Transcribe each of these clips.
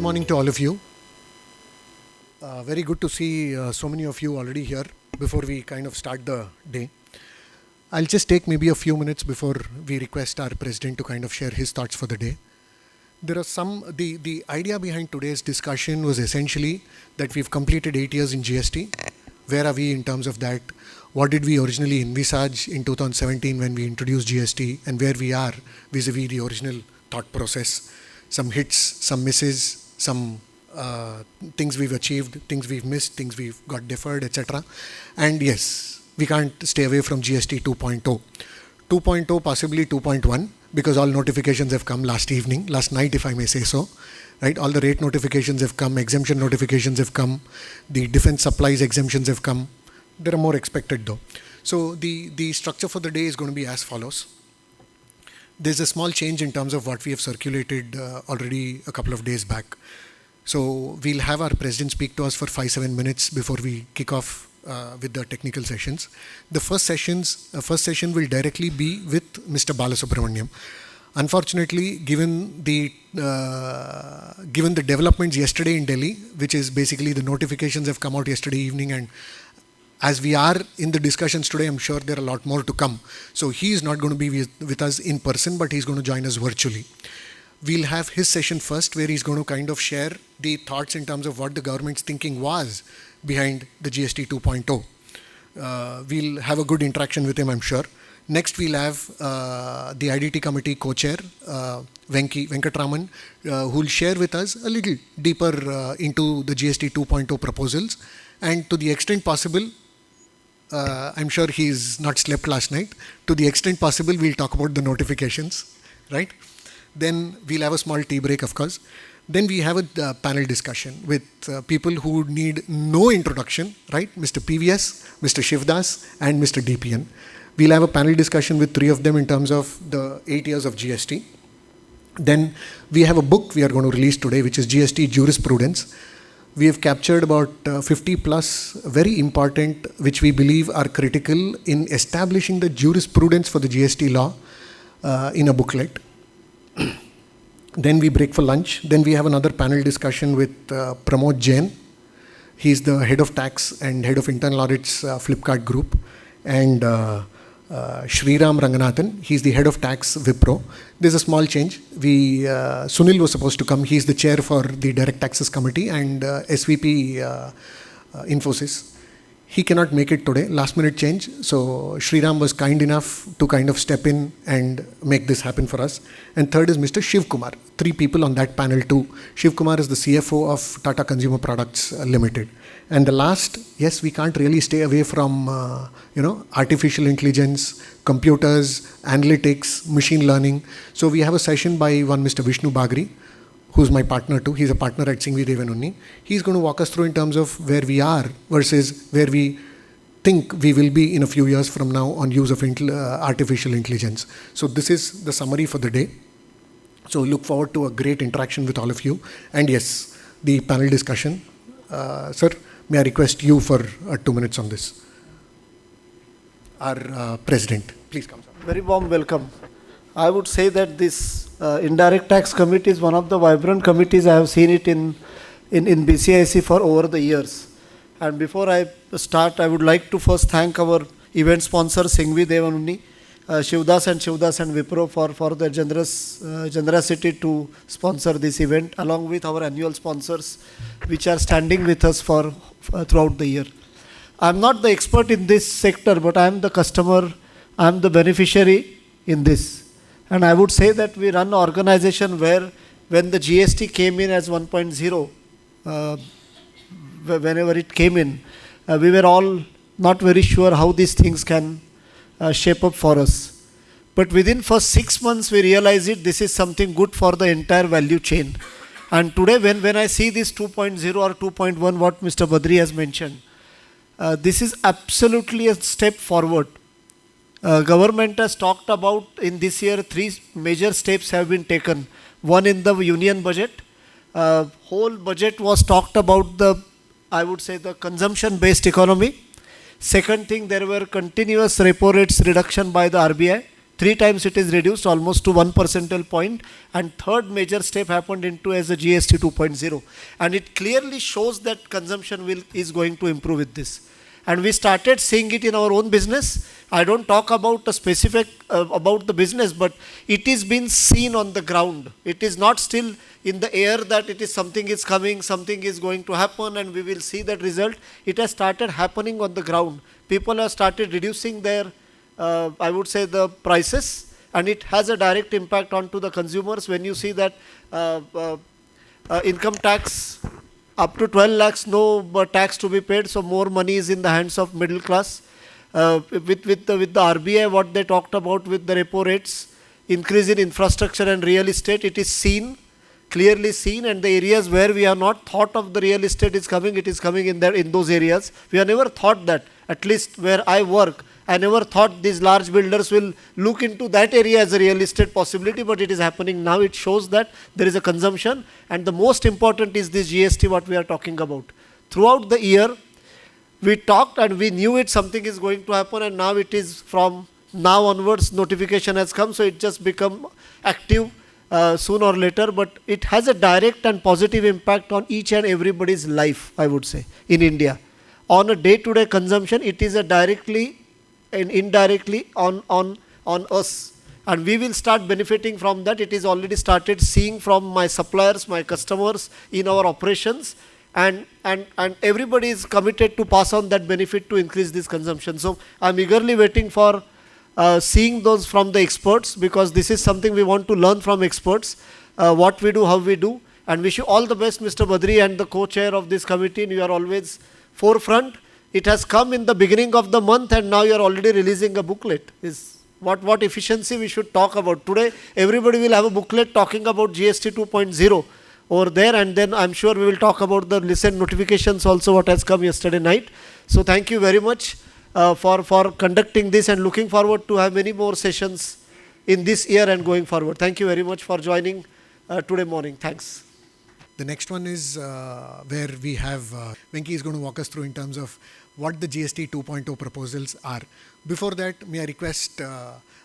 morning to all of you. Very good to see so many of you already here before we kind of start the day. I'll just take maybe a few minutes before we request our president to kind of share his thoughts for the day. There are the idea behind today's discussion was essentially that we've completed 8 years in GST. Where are we in terms of that? What did we originally envisage in 2017 when we introduced GST, and where we are vis-a-vis the original thought process? Some hits, some misses, some things we've achieved, things we've missed, things we've got deferred, etc. And yes, we can't stay away from GST 2.0. 2.0, possibly 2.1, because all notifications have come last night, if I may say so. Right? All the rate notifications have come, exemption notifications have come, the defense supplies exemptions have come. There are more expected though. So the structure for the day is going to be as follows. There's a small change in terms of what we have circulated already a couple of days back. So we'll have our president speak to us for 5-7 minutes before we kick off with the technical sessions. The first session will directly be with Mr. Balasubramaniam. Unfortunately, given the developments yesterday in Delhi, which is basically the notifications have come out yesterday evening, and as we are in the discussions today, I'm sure there are a lot more to come. So he is not going to be with us in person, but he's going to join us virtually. We'll have his session first, where he's going to kind of share the thoughts in terms of what the government's thinking was behind the GST 2.0. We'll have a good interaction with him, I'm sure. Next, we'll have the IDT committee co-chair, Venkatraman, who will share with us a little deeper into the GST 2.0 proposals. And to the extent possible, I'm sure he's not slept last night. To the extent possible, we'll talk about the notifications, right? Then we'll have a small tea break, of course. Then we have a panel discussion with people who need no introduction, right? Mr. PVS, Mr. Shivdas, and Mr. DPN. We'll have a panel discussion with 3 of them in terms of the 8 years of GST. Then we have a book we are going to release today, which is GST Jurisprudence. We have captured about 50 plus very important, which we believe are critical in establishing the jurisprudence for the GST law in a booklet. Then we break for lunch. Then we have another panel discussion with Pramod Jain. He's the head of tax and head of internal audits Flipkart group. And Sriram Ranganathan, he's the head of tax Wipro. There's a small change. Sunil was supposed to come. He's the chair for the direct taxes committee and SVP Infosys. He cannot make it today, last minute change. So Sriram was kind enough to kind of step in and make this happen for us. And third is Mr. Shiv Kumar. 3 people on that panel too. Shiv Kumar is the CFO of Tata Consumer Products Limited. And the last, yes, we can't really stay away from, artificial intelligence, computers, analytics, machine learning. So we have a session by one Mr. Vishnu Bagri, who's my partner too. He's a partner at Singvi Devanunni. He's going to walk us through in terms of where we are versus where we think we will be in a few years from now on use of artificial intelligence. So this is the summary for the day. So look forward to a great interaction with all of you. And yes, the panel discussion. Sir, may I request you for 2 minutes on this? Our president, please come, sir. Very warm welcome. I would say that this indirect tax committee is one of the vibrant committees. I have seen it in BCIC for over the years. And before I start, I would like to first thank our event sponsor, Singvi Devanunni, Shivdas and Wipro for their generosity to sponsor this event, along with our annual sponsors, which are standing with us for throughout the year. I'm not the expert in this sector, but I'm the customer, I'm the beneficiary in this. And I would say that we run an organization where when the GST came in as 1.0, whenever it came in, we were all not very sure how these things can shape up for us. But within first 6 months, we realized this is something good for the entire value chain. And today, when I see this 2.0 or 2.1, what Mr. Badri has mentioned, this is absolutely a step forward. Government has talked about in this year 3 major steps have been taken. One in the union budget. Whole budget was talked about the consumption-based economy. Second thing, there were continuous repo rates reduction by the RBI. 3 times it is reduced almost to 1 percentile point, and third major step happened into as a GST 2.0, and it clearly shows that consumption is going to improve with this. And we started seeing it in our own business. I don't talk about a specific about the business, but it is being seen on the ground. It is not still in the air that it is something is coming, something is going to happen, and we will see that result. It has started happening on the ground. People have started reducing their, I would say, the prices, and it has a direct impact onto the consumers. When you see that income tax up to 12 lakhs, no tax to be paid, so more money is in the hands of middle class. With the RBI, what they talked about with the repo rates, increase in infrastructure and real estate, it is seen, clearly seen, and the areas where we have not thought of the real estate is coming, it is coming in those areas. We have never thought that, at least where I work, I never thought these large builders will look into that area as a real estate possibility, but it is happening now. It shows that there is a consumption, and the most important is this GST, what we are talking about. Throughout the year, we talked and we knew it, something is going to happen, and now it is from now onwards, notification has come, so it just become active sooner or later, but it has a direct and positive impact on each and everybody's life, I would say, in India. On a day-to-day consumption, it is a directly and indirectly on us, and we will start benefiting from that. It is already started seeing from my suppliers, my customers in our operations, and everybody is committed to pass on that benefit to increase this consumption. So I'm eagerly waiting for seeing those from the experts, because this is something we want to learn from experts, what we do, how we do, and wish you all the best, Mr. Badri, and the co-chair of this committee, and you are always forefront. It has come in the beginning of the month, and now you are already releasing a booklet. Is what efficiency we should talk about. Today, everybody will have a booklet talking about GST 2.0 over there, and then I'm sure we will talk about the recent notifications also, what has come yesterday night. So thank you very much for conducting this, and looking forward to have many more sessions in this year and going forward. Thank you very much for joining today morning. Thanks. The next one is where we have Venki is going to walk us through in terms of what the GST 2.0 proposals are. Before that, may I request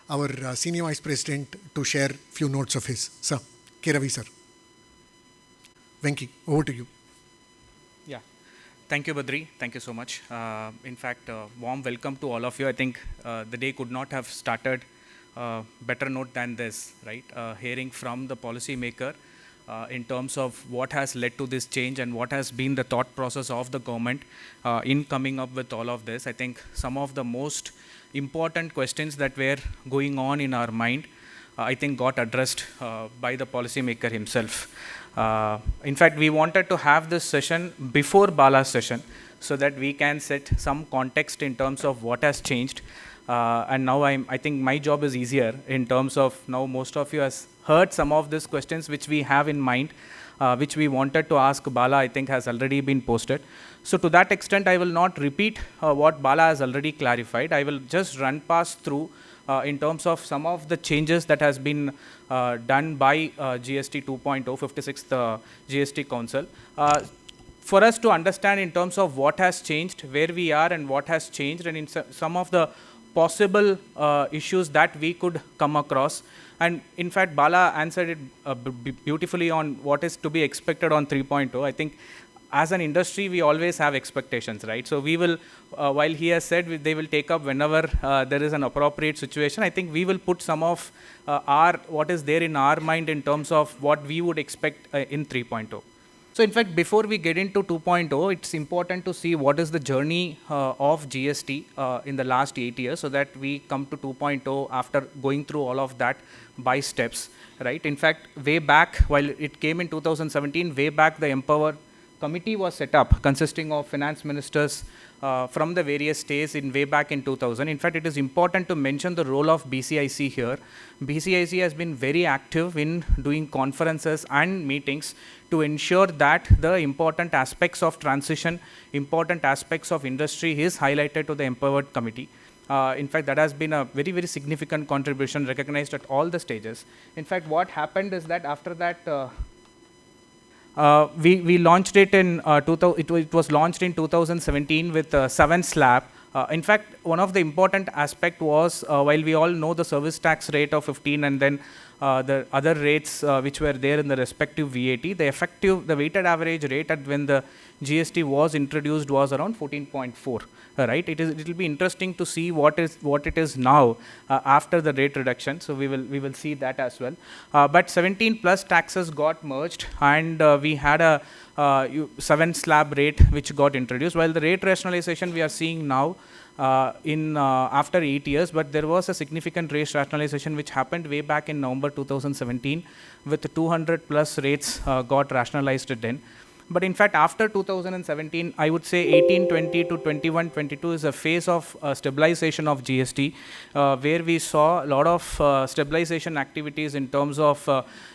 our Senior Vice President to share few notes of his. Sir, K. Ravi sir. Venki, over to you. Yeah, thank you, Badri. Thank you so much. In fact, warm welcome to all of you. I think the day could not have started better note than this, right? Hearing from the policymaker in terms of what has led to this change and what has been the thought process of the government in coming up with all of this. I think some of the most important questions that were going on in our mind, I think got addressed by the policymaker himself. In fact, we wanted to have this session before Bala's session so that we can set some context in terms of what has changed. And now I think my job is easier in terms of now most of you has heard some of these questions which we have in mind, which we wanted to ask Bala, I think has already been posted. So to that extent, I will not repeat what Bala has already clarified. I will just run past through in terms of some of the changes that has been done by GST 2.0, 56th GST Council. For us to understand in terms of what has changed, where we are and what has changed, and in some of the possible issues that we could come across. And in fact, Bala answered it beautifully on what is to be expected on 3.0. I think as an industry, we always have expectations, right? So we will, while he has said they will take up whenever there is an appropriate situation, I think we will put some of what is there in our mind in terms of what we would expect in 3.0. So in fact, before we get into 2.0, it's important to see what is the journey of GST in the last 8 years so that we come to 2.0 after going through all of that by steps, right? In fact, way back, while it came in 2017, way back the Empower Committee was set up consisting of finance ministers from the various states in way back in 2000. In fact, it is important to mention the role of BCIC here. BCIC has been very active in doing conferences and meetings to ensure that the important aspects of transition, important aspects of industry is highlighted to the Empowered Committee. In fact, that has been a very, very significant contribution recognized at all the stages. In fact, what happened is that after that, we launched it in, it was launched in 2017 with 7 slab In fact, one of the important aspect was, while we all know the service tax rate of 15 and then the other rates which were there in the respective VAT, the weighted average rate at when the GST was introduced was around 14.4. Right? It will be interesting to see what it is now after the rate reduction. So we will see that as well. But 17 plus taxes got merged, and we had a 7 slab rate which got introduced. While the rate rationalization we are seeing now after 8 years, but there was a significant rate rationalization which happened way back in November 2017, with 200 plus rates got rationalized then. But in fact, after 2017, I would say 18-20 to 21-22 is a phase of stabilization of GST, where we saw a lot of stabilization activities in terms of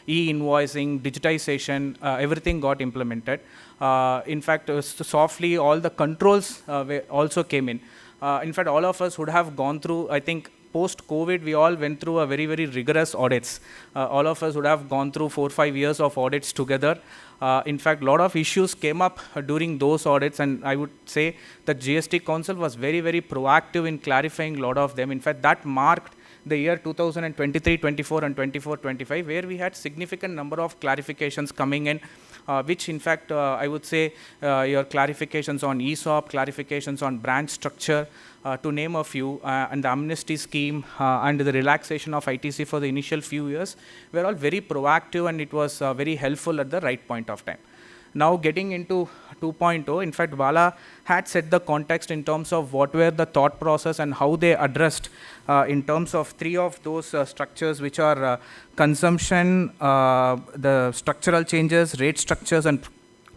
e-invoicing, digitization, everything got implemented. In fact, softly all the controls also came in. In fact, all of us would have gone through, I think, post-COVID, we all went through a very, very rigorous audits. All of us would have gone through 4-5 years of audits together. In fact, a lot of issues came up during those audits, and I would say that GST Council was very, very proactive in clarifying a lot of them. In fact, that marked the year 2023-24 and 24-25, where we had significant number of clarifications coming in, which in fact, I would say your clarifications on ESOP, clarifications on branch structure, to name a few, and the amnesty scheme and the relaxation of ITC for the initial few years were all very proactive, and it was very helpful at the right point of time. Now getting into 2.0, in fact, Bala had set the context in terms of what were the thought process and how they addressed in terms of 3 of those structures, which are consumption, the structural changes, rate structures, and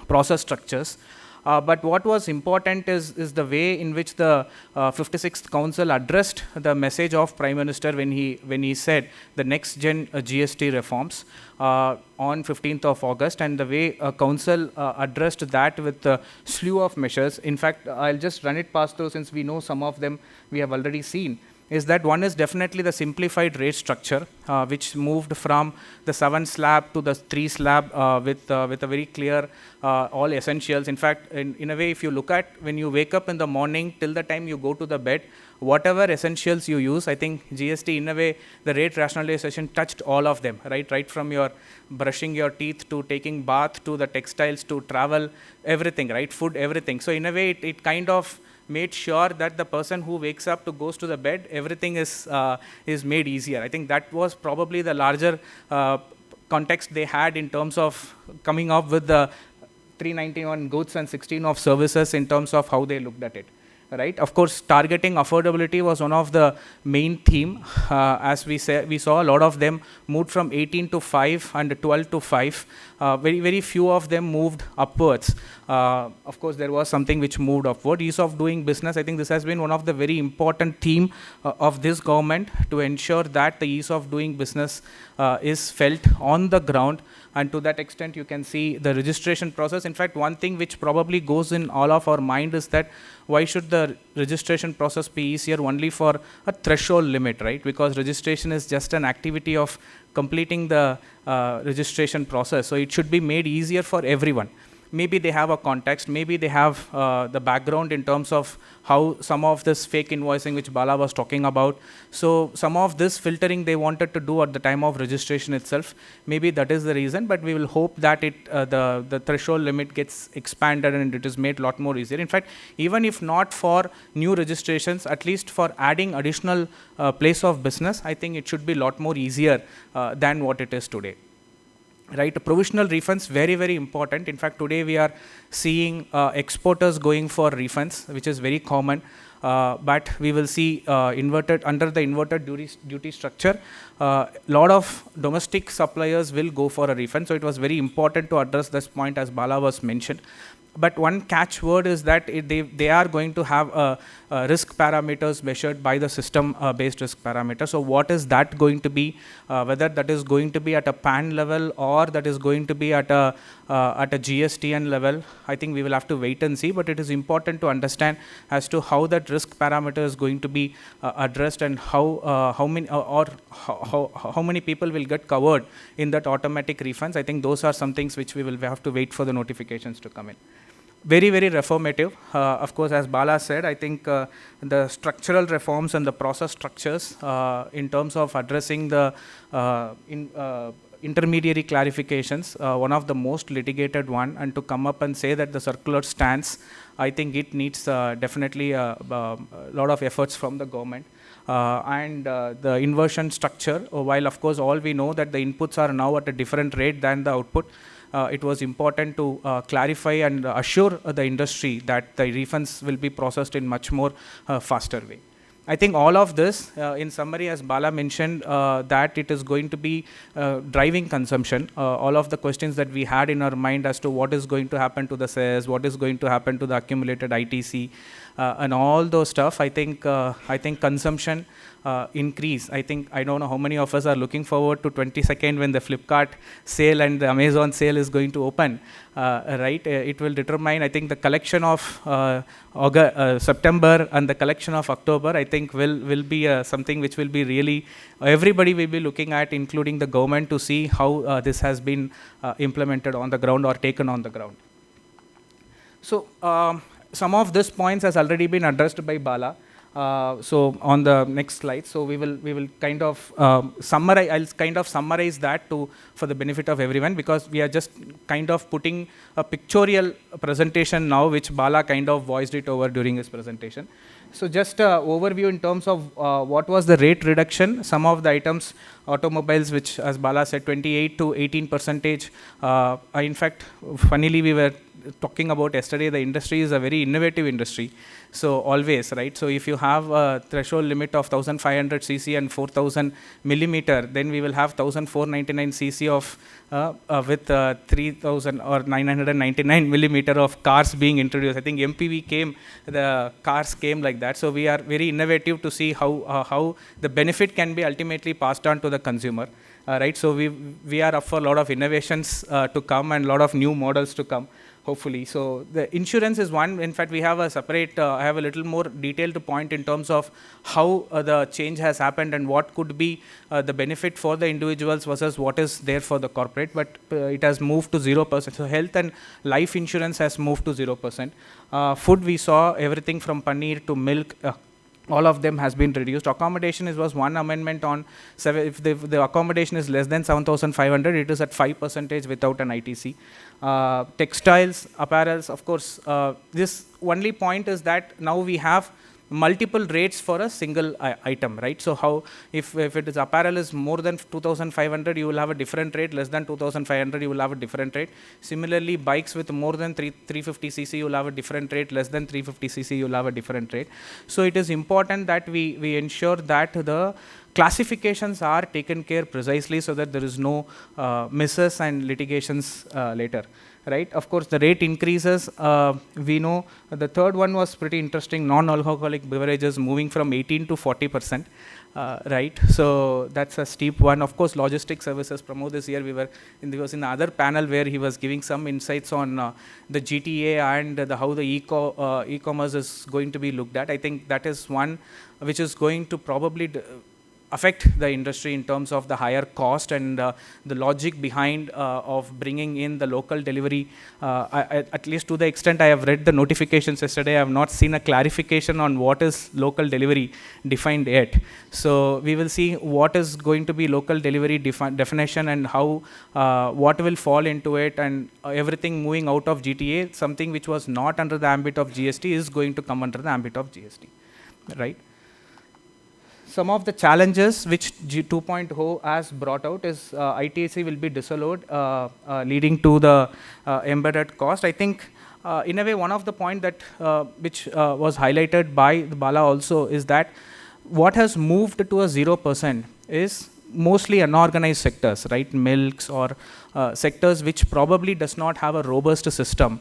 process structures. But what was important is the way in which the 56th Council addressed the message of Prime Minister when he said the next gen GST reforms on 15th of August, and the way Council addressed that with a slew of measures. In fact, I'll just run it past through, since we know some of them we have already seen. Is that one is definitely the simplified rate structure, which moved from the 7 slab to the 3 slab with a very clear all essentials. In fact, in a way, if you look at when you wake up in the morning till the time you go to the bed, whatever essentials you use, I think GST, in a way, the rate rationalization touched all of them, right from your brushing your teeth to taking bath to the textiles to travel, everything, right, food, everything. So in a way, it kind of made sure that the person who wakes up to goes to the bed, everything is made easier. I think that was probably the larger context they had in terms of coming up with the 391 goods and 16 of services in terms of how they looked at it. Right. Of course, targeting affordability was one of the main theme. As we saw a lot of them moved from 18 to 5 and 12 to 5. Very, very few of them moved upwards. Of course, there was something which moved upward. Ease of doing business, I think this has been one of the very important theme of this government, to ensure that the ease of doing business is felt on the ground. And to that extent, you can see the registration process. In fact, one thing which probably goes in all of our mind is that why should the registration process be easier only for a threshold limit, right? Because registration is just an activity of completing the registration process. So it should be made easier for everyone. Maybe they have a context, maybe they have the background in terms of how some of this fake invoicing which Bala was talking about. So some of this filtering they wanted to do at the time of registration itself. Maybe that is the reason, but we will hope that the threshold limit gets expanded and it is made a lot more easier. In fact, even if not for new registrations, at least for adding additional place of business, I think it should be a lot more easier than what it is today. Right, provisional refunds, very, very important. In fact, today we are seeing exporters going for refunds, which is very common. But we will see under the inverted duty structure, lot of domestic suppliers will go for a refund. So it was very important to address this point, as Bala was mentioned. But one catchword is that they are going to have risk parameters measured by the system-based risk parameter. So what is that going to be? Whether that is going to be at a PAN level or that is going to be at a GSTN level, I think we will have to wait and see. But it is important to understand as to how that risk parameter is going to be addressed, and how many people will get covered in that automatic refunds. I think those are some things which we will have to wait for the notifications to come in. very, very reformative. Of course, as Bala said, I think the structural reforms and the process structures in terms of addressing the intermediary clarifications, one of the most litigated one, and to come up and say that the circular stands, I think it needs definitely a lot of efforts from the government. And the inversion structure, while of course all we know that the inputs are now at a different rate than the output, it was important to clarify and assure the industry that the refunds will be processed in much more faster way. I think all of this, in summary, as Bala mentioned, that it is going to be driving consumption. All of the questions that we had in our mind as to what is going to happen to the cess, what is going to happen to the accumulated ITC, and all those stuff. I think consumption increase. I don't know how many of us are looking forward to 22nd when the Flipkart sale and the Amazon sale is going to open. Right? It will determine, I think, the collection of September and the collection of October, I think will be something which will be really, everybody will be looking at, including the government, to see how this has been implemented on the ground or taken on the ground. So some of these points has already been addressed by Bala. So on the next slide, so we will kind of summarize. I'll kind of summarize that for the benefit of everyone, because we are just kind of putting a pictorial presentation now, which Bala kind of voiced it over during his presentation. So just overview in terms of what was the rate reduction. Some of the items, automobiles, which as Bala said, 28 to 18%. In fact, funnily, we were talking about yesterday, the industry is a very innovative industry. So always, right? So if you have a threshold limit of 1500 cc and 4000 millimeter, then we will have 1499 cc of with 3000 or 999 millimeter of cars being introduced. I think MPV came, the cars came like that. So we are very innovative to see how the benefit can be ultimately passed on to the consumer. Right? So we are up for a lot of innovations to come and a lot of new models to come, hopefully. So the insurance is one. In fact, we have a separate, I have a little more detailed point in terms of how the change has happened and what could be the benefit for the individuals versus what is there for the corporate, but it has moved to 0%. So health and life insurance has moved to 0%. Food, we saw everything from paneer to milk, all of them has been reduced. Accommodation was one amendment on, if the accommodation is less than 7,500, it is at 5% without an ITC. Textiles, apparels, of course, this only point is that now we have multiple rates for a single item, right? So how, if it is apparel is more than 2,500, you will have a different rate, less than 2,500, you will have a different rate. Similarly, bikes with more than 350 cc, you will have a different rate, less than 350 cc, you will have a different rate. So it is important that we ensure that the classifications are taken care precisely so that there is no misses and litigations later. Right? Of course, the rate increases. We know the third one was pretty interesting, non-alcoholic beverages moving from 18 to 40%. Right? So that's a steep one. Of course, logistics services. Pramod this year, he was in the other panel where he was giving some insights on the GTA and how the e-commerce is going to be looked at. I think that is one which is going to probably affect the industry in terms of the higher cost and the logic behind of bringing in the local delivery. At least to the extent I have read the notifications yesterday, I have not seen a clarification on what is local delivery defined yet. So we will see what is going to be local delivery definition and how what will fall into it, and everything moving out of GTA, something which was not under the ambit of GST is going to come under the ambit of GST, right? Some of the challenges which G 2.0 has brought out is ITC will be disallowed, leading to the embedded cost. I think in a way one of the points that which was highlighted by the Bala also is that what has moved to a 0% is mostly unorganized sectors, right? Milks or sectors which probably does not have a robust system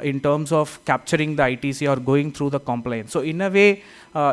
in terms of capturing the ITC or going through the compliance. So in a way,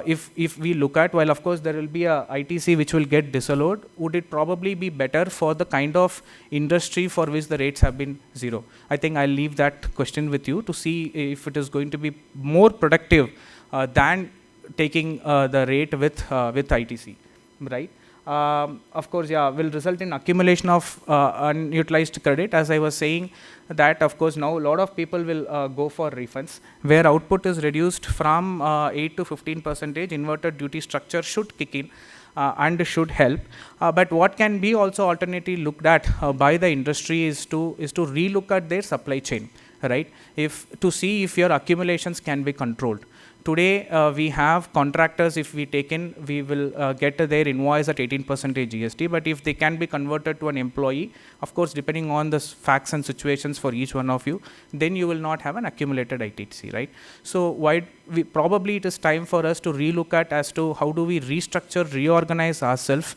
if we look at, while of course there will be a ITC which will get disallowed, would it probably be better for the kind of industry for which the rates have been 0? I think I'll leave that question with you to see if it is going to be more productive than taking the rate with ITC, right? of course, yeah, will result in accumulation of unutilized credit. As I was saying, that of course now a lot of people will go for refunds, where output is reduced from 8 to 15%. Inverted duty structure should kick in. And should help, but what can be also alternatively looked at by the industry is to relook at their supply chain, right? If to see if your accumulations can be controlled. Today, we have contractors, if we take in, we will get their invoice at 18% GST, but if they can be converted to an employee, of course, depending on the facts and situations for each one of you, then you will not have an accumulated ITC, right? So probably it is time for us to relook at as to how do we restructure, reorganize ourselves,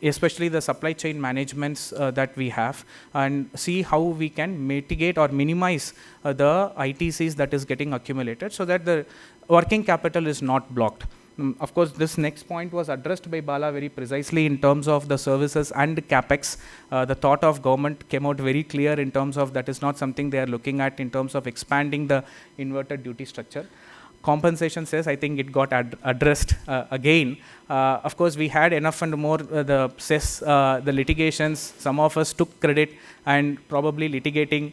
especially the supply chain managements that we have, and see how we can mitigate or minimize the ITCs that is getting accumulated, so that the working capital is not blocked. Of course, this next point was addressed by Bala very precisely in terms of the services and capex. The thought of government came out very clear in terms of that is not something they are looking at in terms of expanding the inverted duty structure. Compensation says, I think it got addressed again. Of course, we had enough and more the cess, the litigations. Some of us took credit and probably litigating.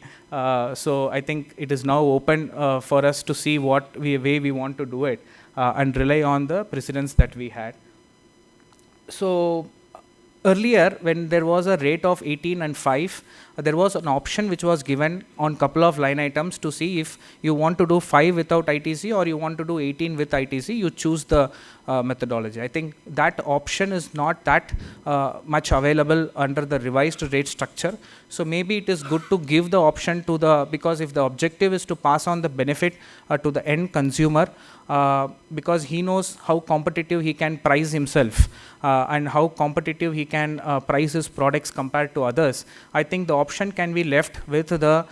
So I think it is now open for us to see what way we want to do it and rely on the precedents that we had. So earlier, when there was a rate of 18 and 5, there was an option which was given on couple of line items to see if you want to do 5 without ITC or you want to do 18 with ITC, you choose the methodology. I think that option is not that much available under the revised rate structure. So maybe it is good to give the option to the, because if the objective is to pass on the benefit to the end consumer, because he knows how competitive he can price himself and how competitive he can price his products compared to others. I think the option can be left with the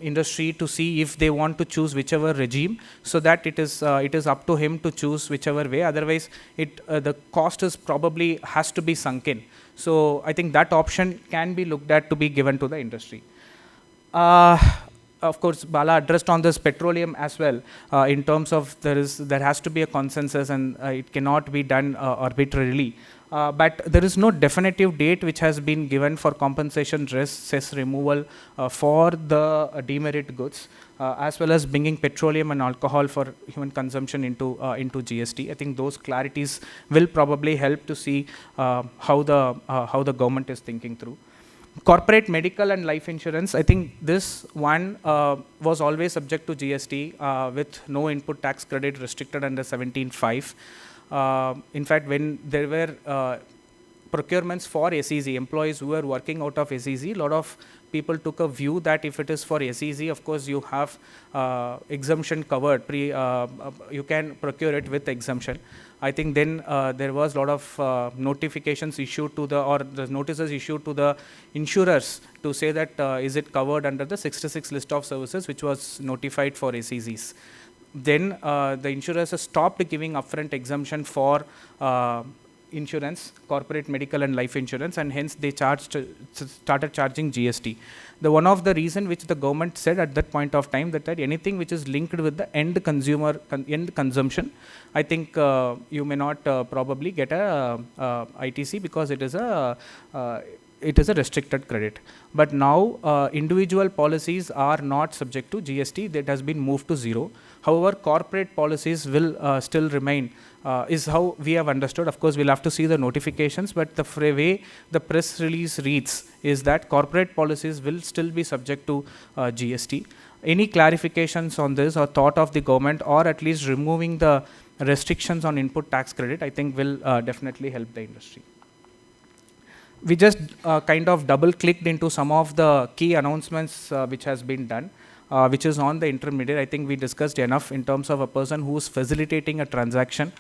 industry to see if they want to choose whichever regime, so that it is up to him to choose whichever way. Otherwise, the cost is probably has to be sunk in. So I think that option can be looked at to be given to the industry. Of course, Bala addressed on this petroleum as well, in terms of there has to be a consensus and it cannot be done arbitrarily. But there is no definitive date which has been given for compensation cess removal for the demerit goods, as well as bringing petroleum and alcohol for human consumption into GST. I think those clarities will probably help to see how the government is thinking through. Corporate medical and life insurance, I think this one was always subject to GST with no input tax credit restricted under 17(5). In fact, when there were procurements for SEZ, employees who were working out of SEZ, a lot of people took a view that if it is for SEZ, of course you have exemption covered, you can procure it with exemption. I think then there was a lot of notifications issued to the notices issued to the insurers to say that is it covered under the 66 list of services which was notified for SEZs. Then the insurers stopped giving upfront exemption for insurance, corporate medical and life insurance, and hence they started charging GST. One of the reason which the government said at that point of time that anything which is linked with the end consumer, end consumption, I think you may not probably get a ITC because it is a restricted credit. But now individual policies are not subject to GST. That has been moved to 0. However, corporate policies will still remain, is how we have understood. Of course, we'll have to see the notifications, but the way the press release reads is that corporate policies will still be subject to GST. Any clarifications on this or thought of the government, or at least removing the restrictions on input tax credit, I think will definitely help the industry. We just kind of double clicked into some of the key announcements which has been done, which is on the intermediate. I think we discussed enough in terms of a person who is facilitating a transaction,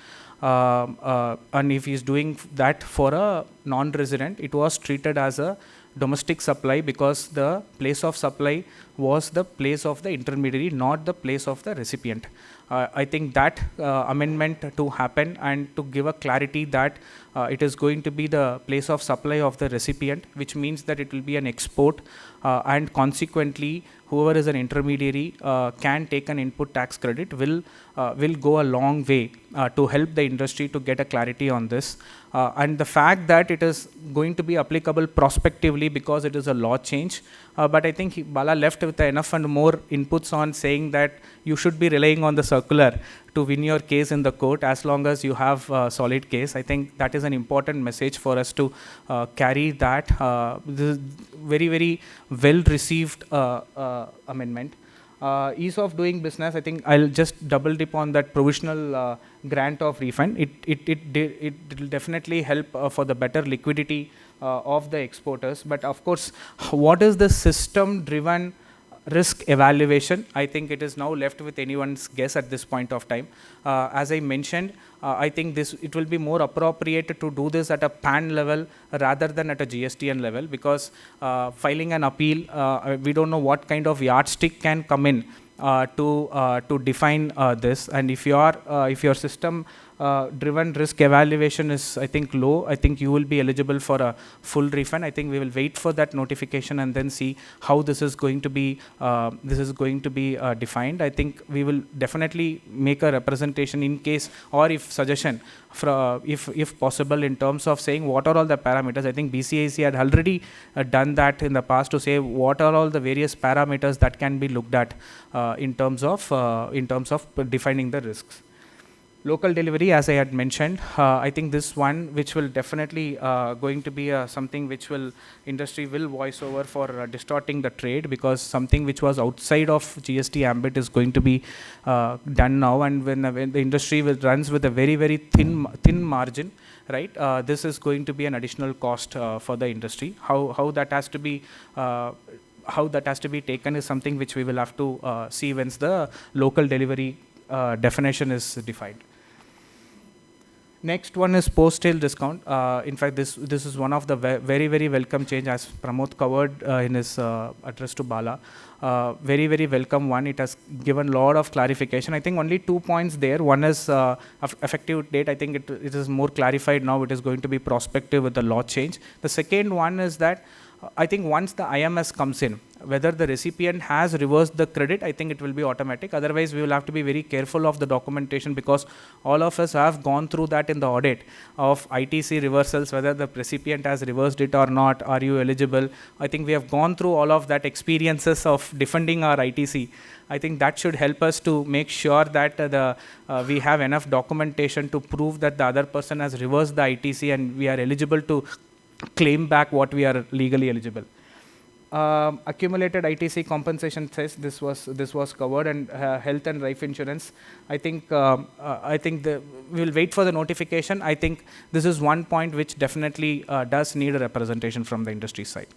and if he is doing that for a non-resident, it was treated as a domestic supply because the place of supply was the place of the intermediary, not the place of the recipient. I think that amendment to happen and to give a clarity that it is going to be the place of supply of the recipient, which means that it will be an export and consequently whoever is an intermediary can take an input tax credit will go a long way to help the industry to get a clarity on this. And the fact that it is going to be applicable prospectively because it is a law change, but I think Bala left with enough and more inputs on saying that you should be relying on the circular to win your case in the court as long as you have a solid case. I think that is an important message for us to carry that. This is very, very well received amendment. Ease of doing business, I think I'll just double dip on that provisional grant of refund. It will definitely help for the better liquidity of the exporters. But of course, what is the system driven risk evaluation? I think it is now left with anyone's guess at this point of time. As I mentioned, I think it will be more appropriate to do this at a PAN level rather than at a GSTN level, because filing an appeal, we don't know what kind of yardstick can come in to define this. And if your system driven risk evaluation is, I think, low, I think you will be eligible for a full refund. I think we will wait for that notification and then see how this is going to be defined. I think we will definitely make a representation in case, or if suggestion, if possible, in terms of saying what are all the parameters. I think BCIC had already done that in the past to say what are all the various parameters that can be looked at in terms of defining the risks. Local delivery, as I had mentioned, I think this one, which will definitely going to be something which industry will voice over for distorting the trade, because something which was outside of GST ambit is going to be done now, and when the industry runs with a very, very thin margin, right? This is going to be an additional cost for the industry. How that has to be taken is something which we will have to see once the local delivery definition is defined. Next one is post-sale discount. In fact, this is one of the very, very welcome change, as Pramod covered in his address to Bala. Very, very welcome one. It has given a lot of clarification. I think only 2 points there. One is effective date. I think it is more clarified now. It is going to be prospective with the law change. The second one is that I think once the IMS comes in, whether the recipient has reversed the credit, I think it will be automatic. Otherwise, we will have to be very careful of the documentation, because all of us have gone through that in the audit of ITC reversals, whether the recipient has reversed it or not, are you eligible? I think we have gone through all of that experiences of defending our ITC. I think that should help us to make sure that we have enough documentation to prove that the other person has reversed the ITC and we are eligible to claim back what we are legally eligible. Accumulated ITC compensation says this was covered, and health and life insurance. I think we will wait for the notification. I think this is one point which definitely does need a representation from the industry side.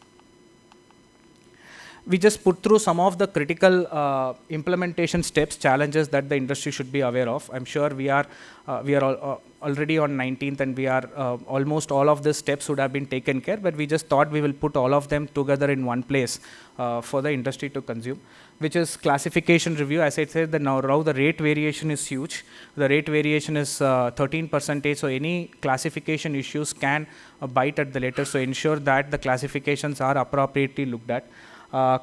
We just put through some of the critical implementation steps, challenges that the industry should be aware of. I'm sure we are already on 19th, and we are almost all of the steps would have been taken care, but we just thought we will put all of them together in one place for the industry to consume, which is classification review. As I said, now the rate variation is huge. The rate variation is 13%, so any classification issues can bite at the later, so ensure that the classifications are appropriately looked at.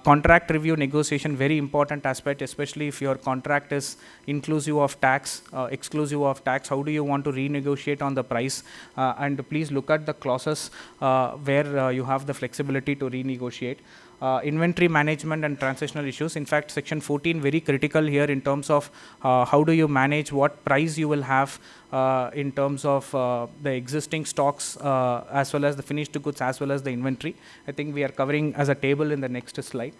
Contract review negotiation, very important aspect, especially if your contract is inclusive of tax, exclusive of tax. How do you want to renegotiate on the price? And please look at the clauses where you have the flexibility to renegotiate. Inventory management and transitional issues. In fact, section 14 very critical here in terms of how do you manage, what price you will have in terms of the existing stocks as well as the finished goods as well as the inventory. I think we are covering as a table in the next slide.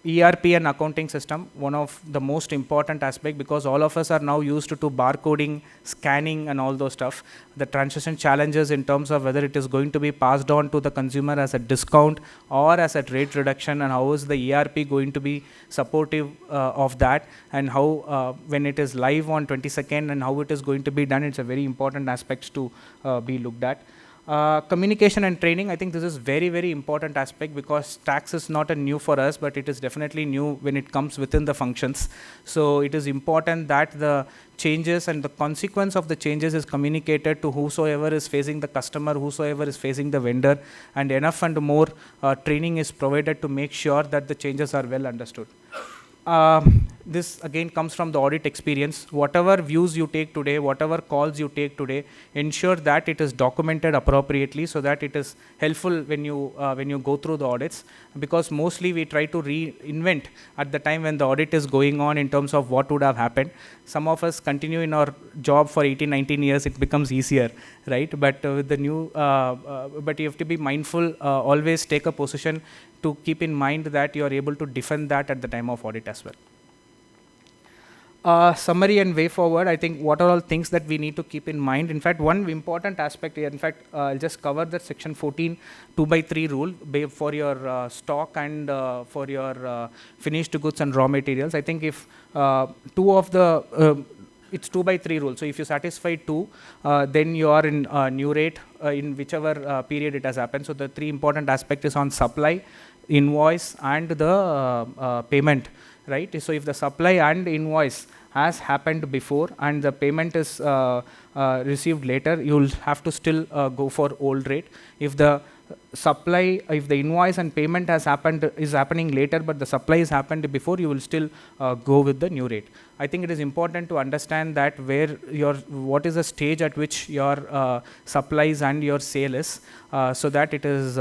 ERP and accounting system, one of the most important aspect, because all of us are now used to barcoding, scanning and all those stuff. The transition challenges in terms of whether it is going to be passed on to the consumer as a discount or as a rate reduction, and how is the ERP going to be supportive of that, and how when it is live on 22nd and how it is going to be done. It's a very important aspect to be looked at. Communication and training, I think this is very, very important aspect, because tax is not a new for us, but it is definitely new when it comes within the functions. So it is important that the changes and the consequence of the changes is communicated to whosoever is facing the customer, whosoever is facing the vendor, and enough and more training is provided to make sure that the changes are well understood. This again comes from the audit experience. Whatever views you take today, whatever calls you take today, ensure that it is documented appropriately so that it is helpful when you go through the audits, because mostly we try to reinvent at the time when the audit is going on in terms of what would have happened. Some of us continue in our job for 18, 19 years, it becomes easier, right? But with the new, but you have to be mindful, always take a position to keep in mind that you are able to defend that at the time of audit as well. Summary and way forward, I think what are all things that we need to keep in mind. In fact, one important aspect here, in fact, I'll just cover that section 14 2/3 rule for your stock and for your finished goods and raw materials. I think if two of the, it's 2/3 rule. So if you satisfy two, then you are in new rate in whichever period it has happened. So the three important aspects is on supply, invoice, and the payment. Right? So if the supply and invoice has happened before and the payment is received later, you will have to still go for old rate. If the supply, if the invoice and payment is happening later, but the supply has happened before, you will still go with the new rate. I think it is important to understand that what is the stage at which your supplies and your sale is, so that it is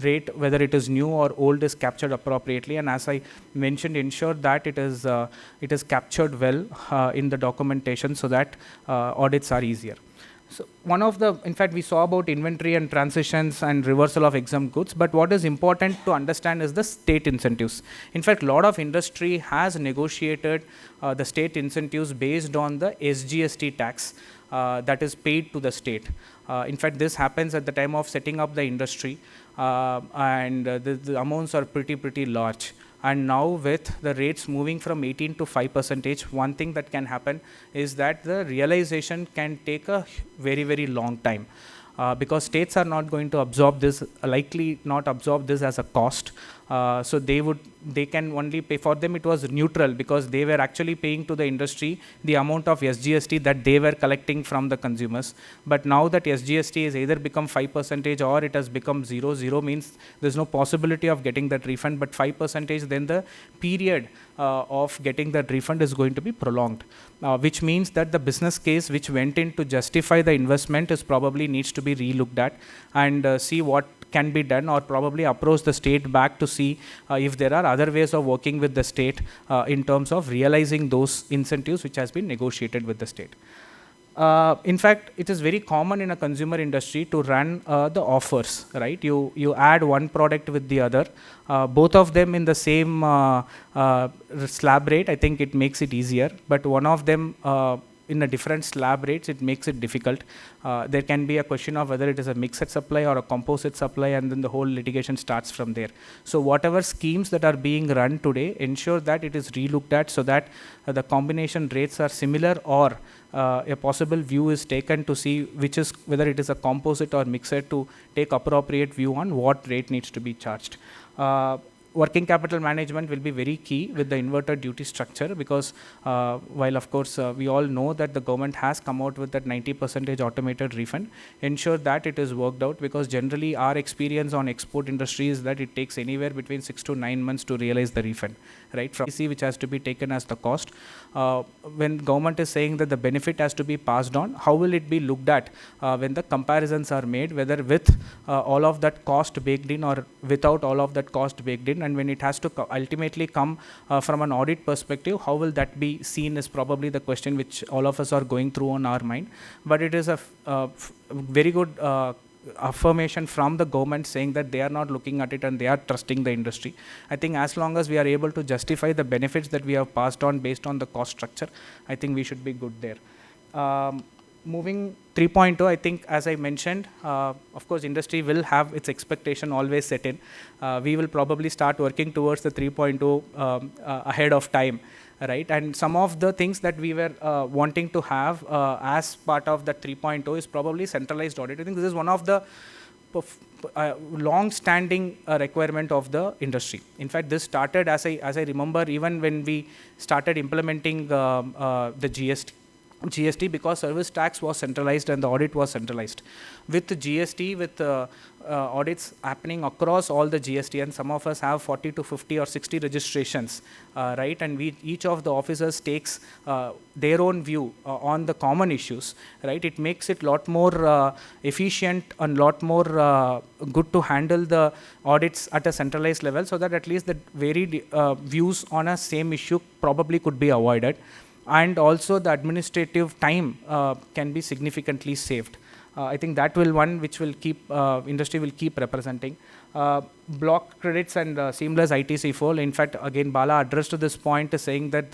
rate, whether it is new or old, is captured appropriately. And as I mentioned, ensure that it is captured well in the documentation so that audits are easier. So one of the, in fact, we saw about inventory and transitions and reversal of exempt goods, but what is important to understand is the state incentives. In fact, a lot of industry has negotiated the state incentives based on the SGST tax that is paid to the state. In fact, this happens at the time of setting up the industry, and the amounts are pretty large. And now with the rates moving from 18 to 5%, one thing that can happen is that the realization can take a very long time, because states are not going to absorb this, likely not absorb this as a cost. So they can only pay, for them it was neutral, because they were actually paying to the industry the amount of SGST that they were collecting from the consumers. But now that SGST has either become 5% or it has become 0 means there's no possibility of getting that refund, but 5%, then the period of getting that refund is going to be prolonged, which means that the business case which went in to justify the investment is probably needs to be relooked at and see what can be done, or probably approach the state back to see if there are other ways of working with the state in terms of realizing those incentives which has been negotiated with the state. In fact, it is very common in a consumer industry to run the offers, right? You add one product with the other, both of them in the same slab rate. I think it makes it easier, but one of them in a different slab rates, it makes it difficult. There can be a question of whether it is a mixed supply or a composite supply, and then the whole litigation starts from there. So whatever schemes that are being run today, ensure that it is relooked at so that the combination rates are similar, or a possible view is taken to see whether it is a composite or mixed, to take appropriate view on what rate needs to be charged. Working capital management will be very key with the inverted duty structure, because while of course we all know that the government has come out with that 90% automated refund, ensure that it is worked out, because generally our experience on export industry is that it takes anywhere between 6 to 9 months to realize the refund, right? From EC, which has to be taken as the cost. When government is saying that the benefit has to be passed on, how will it be looked at when the comparisons are made, whether with all of that cost baked in or without all of that cost baked in? And when it has to ultimately come from an audit perspective, how will that be seen is probably the question which all of us are going through on our mind. But it is a very good affirmation from the government saying that they are not looking at it and they are trusting the industry. I think as long as we are able to justify the benefits that we have passed on based on the cost structure, I think we should be good there. Moving 3.0, I think, as I mentioned, of course, industry will have its expectation always set in. We will probably start working towards the 3.0 ahead of time, right? And some of the things that we were wanting to have as part of the 3.0 is probably centralized audit. I think this is one of the long-standing requirement of the industry. In fact, this started, as I remember, even when we started implementing the GST, because service tax was centralized and the audit was centralized. With the GST, with audits happening across all the GST, and some of us have 40 to 50 or 60 registrations, right? And each of the officers takes their own view on the common issues, right? It makes it a lot more efficient and lot more good to handle the audits at a centralized level, so that at least the varied views on a same issue probably could be avoided. And also the administrative time can be significantly saved. I think that will one which will keep industry will keep representing. Block credits and seamless ITC flow. In fact, again, Bala addressed this point, saying that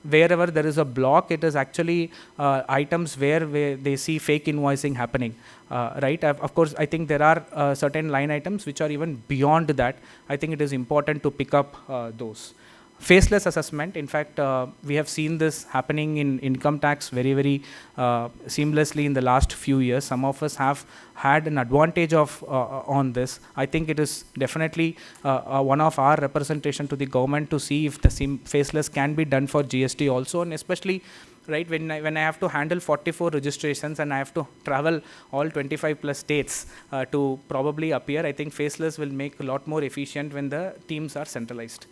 wherever there is a block, it is actually items where they see fake invoicing happening, right? Of course, I think there are certain line items which are even beyond that. I think it is important to pick up those. Faceless assessment. In fact, we have seen this happening in income tax very seamlessly in the last few years. Some of us have had an advantage of on this. I think it is definitely one of our representation to the government to see if the faceless can be done for GST also, and especially, right, when I have to handle 44 registrations and I have to travel all 25 plus states to probably appear, I think faceless will make a lot more efficient when the teams are centralized.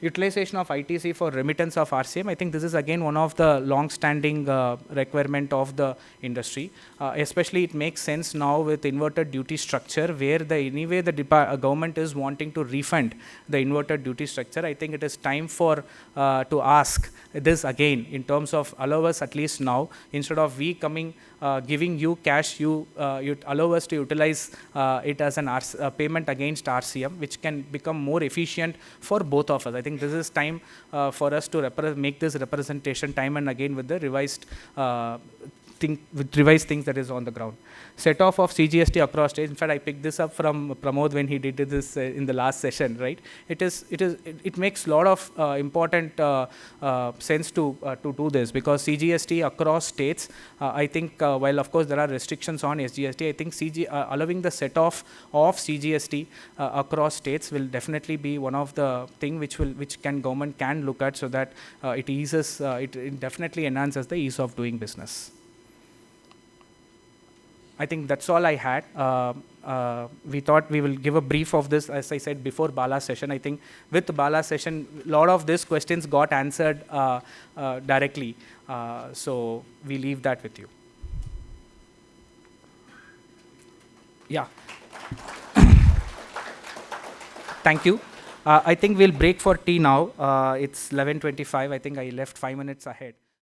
Utilization of ITC for remittance of RCM. I think this is again one of the long-standing requirement of the industry. Especially it makes sense now with inverted duty structure, where anyway the government is wanting to refund the inverted duty structure. I think it is time for to ask this again in terms of allow us at least now, instead of we coming giving you cash, you allow us to utilize it as an payment against RCM, which can become more efficient for both of us. I think this is time for us to make this representation time and again with the revised things that is on the ground. Set off of CGST across states. In fact, I picked this up from Pramod when he did this in the last session, right? It makes a lot of important sense to do this, because CGST across states, I think while of course there are restrictions on SGST, I think allowing the set off of CGST across states will definitely be one of the thing which government can look at, so that it eases, it definitely enhances the ease of doing business. I think that's all I had. We thought we will give a brief of this, as I said, before Bala's session. I think with Bala's session, a lot of these questions got answered directly. So we leave that with you. Yeah. Thank you. I think we'll break for tea now. It's 11:25. I think I left 5 minutes ahead.